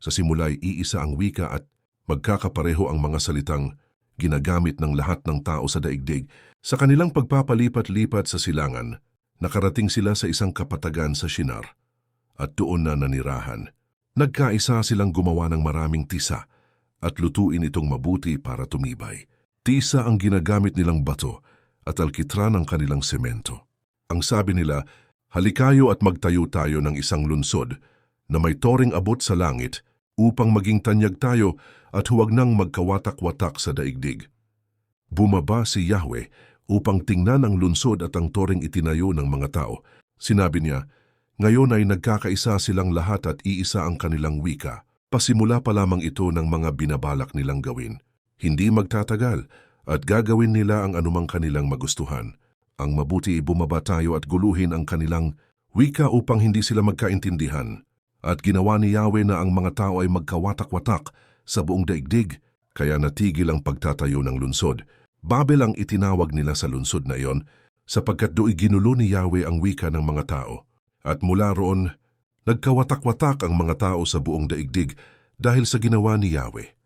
Sa simula'y iisa ang wika at magkakapareho ang mga salitang ginagamit ng lahat ng tao sa daigdig. Sa kanilang pagpapalipat-lipat sa silangan, nakarating sila sa isang kapatagan sa Shinar at doon na nanirahan. Nagkaisa silang gumawa ng maraming tisa at lutuin itong mabuti para tumibay. Tisa ang ginagamit nilang bato at alkitran ang kanilang semento. Ang sabi nila, halikayo at magtayo tayo ng isang lunsod na may toring abot sa langit upang maging tanyag tayo at huwag nang magkawatak-watak sa daigdig. Bumaba si Yahweh upang tingnan ang lunsod at ang toring itinayo ng mga tao. Sinabi niya, ngayon ay nagkakaisa silang lahat at iisa ang kanilang wika. Pasimula pa lamang ito ng mga binabalak nilang gawin. Hindi magtatagal at gagawin nila ang anumang kanilang magustuhan. Ang mabuti bumaba tayo at guluhin ang kanilang wika upang hindi sila magkaintindihan. At ginawa ni Yahweh na ang mga tao ay magkawatak-watak sa buong daigdig, kaya natigil ang pagtatayo ng lunsod. Babel ang itinawag nila sa lunsod na iyon, sapagkat do'y ginulo ni Yahweh ang wika ng mga tao. At mula roon, nagkawatak-watak ang mga tao sa buong daigdig dahil sa ginawa ni Yahweh.